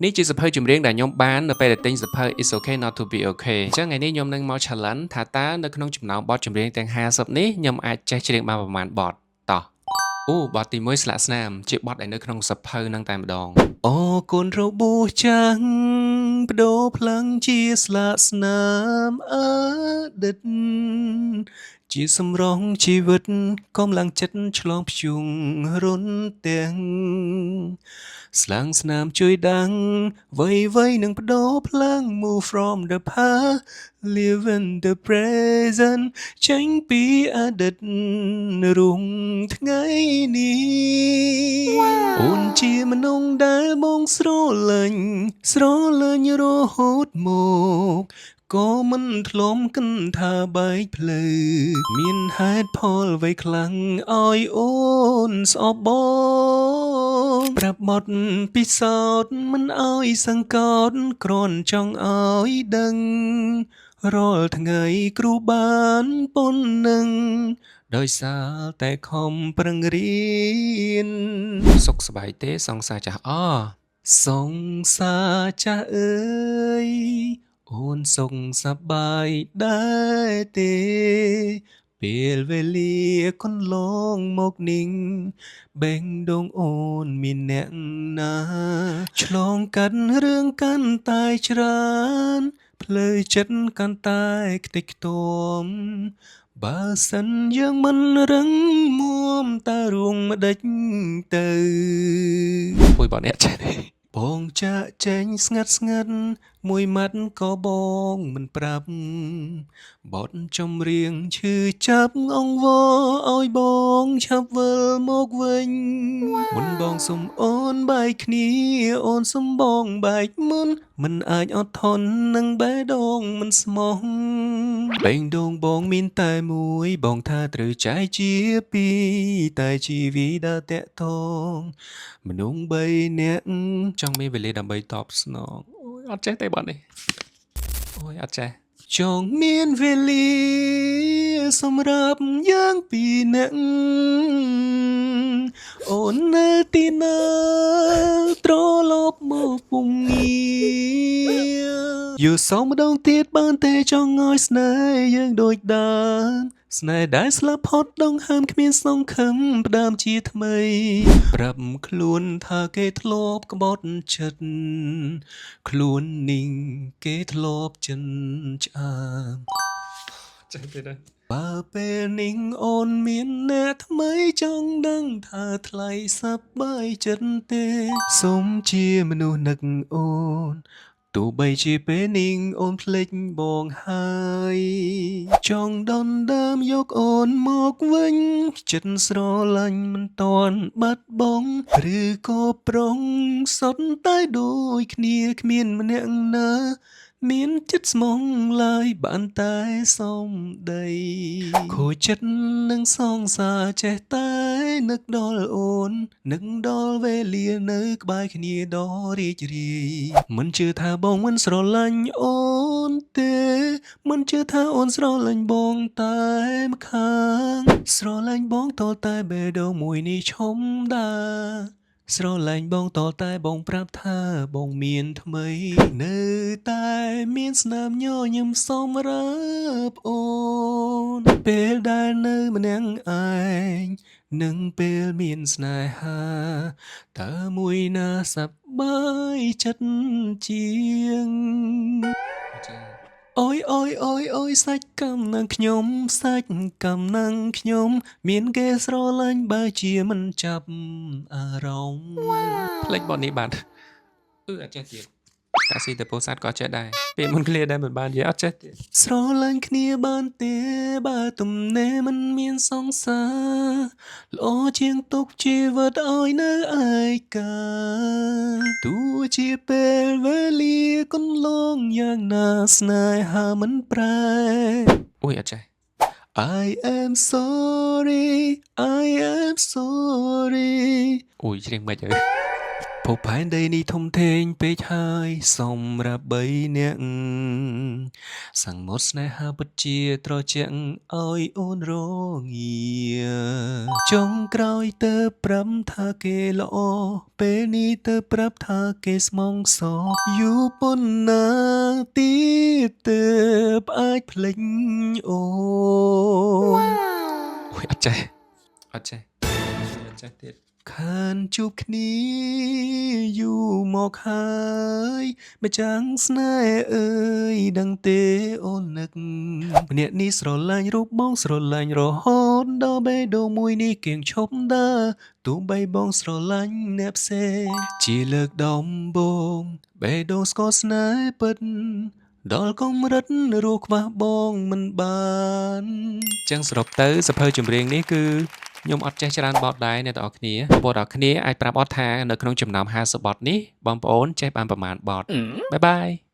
នេះជាសភៅចម្រៀងដែលខ្ញុំបាននៅពេលដែលទិញសភៅ It's Okay Not to Be Okay អញ្ចឹងថ្ងៃនេះខ្ញុំនឹងមក challenge ថាតើនៅក្នុងចំណោមបទចម្រៀងទាំង50នេះខ្ញុំអាចចេះច្រៀងបានប្រមាណបទតោះបទទី1ស្លាកស្នាមជាបទដែលនៅក្នុងសភៅនឹងតែម្ដងអូកូនរបួសចាំងបដូរផ្លាំងជាស្លាកស្នាមអតីតជាសម្រងជីវិតកំឡុងចិត្តឆ្លងព្យុងរុនទាំងស្លាំងស្នាមជួយដាំងវ័យនឹងបដូរផ្លាំង move from the past live in the present ចេញពីអតីតរុងថ្ងៃនេះអូនជាមនុស្សដែលបងស្រឡាញ់រហូតមកក៏មិនធ្លំគិនថាបែកផ្លូវមានហេតុផលអ្វីខ្លាំងឲ្យអូនស្អប់បងប្រាប់បទពិសោធន៍មិនឲ្យសង្កត់គ្រាន់ចង់ឲ្យដឹងរាល់ថ្ងៃគ្រូបានប៉ុណ្ណឹងដោយសារតែខំប្រឹងរៀនសុខសប្បាយទេសង្សារចាស់សង្សារចាស់អើយអូនសុខសប្បាយដែរទេពេលវេលាកន្លងមកនិងបេងដូងអូនមានអ្នកណាឆ្លងកាត់រឿងកាន់តែច្រើនផ្លូវចិត្តកាន់តែខ្ទេចខ្ទាំបើសិនយើងមិនរឹងមាំតើរួងម្ដេចទៅពួយបងអ្នកចេះទេបងចាក់ចែងស្ងាត់មួយម៉ាត់ក៏បងមិនប្រាប់បទចម្រៀងឈឺចាប់អង្វរឲ្យបងឆាប់វិលមកវិញមុនបងសុំអូនបែកគ្នាអូនសុំបងបែកមុនមិនអាចអត់ធន់នឹងបេះដូងមិនស្មោះបេងដូងបងមានតែមួយបងថាត្រូវចែកជាពីរតែជីវិតដើរតាក់ទងមនុស្ស3នាក់ចង់មានវេលាដើម្បីតបស្នងអូយអត់ចេះទេបងនេះអូយអត់ចេះចង់មានវេលាសម្រាប់យើងពីរនាក់អូននៅទីណាត្រឡប់មកពុំងារយូរសងម្ដងទៀតបានទេចង់ឲ្យស្នេហ៍យើងដូចដើមស្នេហ៍ដែលស្លាប់ផុតដងហើមគ្មានសង្ឃឹមផ្ដើមជាថ្មីប្រាប់ខ្លួនថាគេធ្លាប់ក្បត់ចិត្តខ្លួននិងគេធ្លាប់ចិនឆ្អើមចេះទេដែរបើពេលនេះអូនមានអ្នកថ្មីចង់ដឹងថាថ្លៃសប្បាយចិត្តទេសូមជាមនុស្សនឹកអូនទោះបីជាពេលនេះអូនភ្លេចបងហើយចង់ដណ្ដើមយកអូនមកវិញចិត្តស្រឡាញ់មិនតាន់បាត់បង់ឬក៏ប្រុងសុទ្ធតែដូចគ្នាគ្មានម្នាក់ណាមានចិត្តស្មងឡើយបានតែសំដីខូចចិត្តនឹងសងសារចេះតែនឹកដល់អូននឹកដល់វេលានៅក្បែរគ្នាដ៏រីករាយមិនជឿថាបងមិនស្រឡាញ់អូនទេមិនជឿថាអូនស្រឡាញ់បងតែម្ខាងស្រឡាញ់បងតតែបេះដូងមួយនេះឈំដាស្រឡាញ់បងតតែបងប្រាប់ថាបងមានថ្មីនៅតែមានស្នាមញញឹមសមរាប់អូនពេលដែលនៅម្នាក់ឯងនឹងពេលមានស្នេហាតើមួយណាសប្បាយចិត្តជាងអូយសាច់កំណាំងខ្ញុំសាច់កំណាំងខ្ញុំមានគេស្រឡាញ់បើជាមិនចាប់អារម្មណ៍ផ្លេចបននេះបាទអត់ចេះទៀតតាស៊ីតែពោសាទក៏ចេះដែរពេលមុនឃ្លាដែរមិនបាននិយាយអត់ចេះទៀតស្រឡាញ់គ្នាបានទេបើទំនេរមិនមានសង្សារល្អជាងទុកជីវិតឲ្យនៅឯកាទោះជាពេលវេលាកន្លងយ៉ាងណាស្នេហាមិនប្រែអូយអត់ចេះ I am sorry អូយច្រៀងមិនអើ ភពផែនដីនេះធំធេងពេកហើយសម្រាប់បីនាក់សង្មុតស្នេហាពិតជាត្រជាក់ឲ្យអូនរងាចុងក្រោយទៅប្រាប់ថាគេល្អពេលនេះទៅប្រាប់ថាគេស្មងសយូរប៉ុណ្ណាទៀតទើបអាចភ្លេចអូនអូយអត់ចេះទៀតខានជួបគ្នាយូរមកហើយម្ចាំងស្នេហ៍អើយដឹងទេអូននឹកម្នាក់នេះស្រឡាញ់រូបបងស្រឡាញ់រហូតដល់បេះដូងមួយនេះគៀងឈប់ដើរទោះបីបងស្រឡាញ់អ្នកផ្សេងជាលើកដំបូងបេះដូងស្គាល់ស្នេហ៍ពិតដល់កម្រិតរស់ខ្វះបងមិនបានចឹងសរុបទៅសភៅចម្រៀងនេះគឺខ្ញុំអត់ចេះច្រើនបទដែរអ្នកទាំងអស់គ្នាបងប្អូនទាំងអស់គ្នាអាចប្រាប់អត់ថានៅក្នុងចំណោម50បទនេះបងប្អូនចេះបានប្រមាណបទបាយបាយ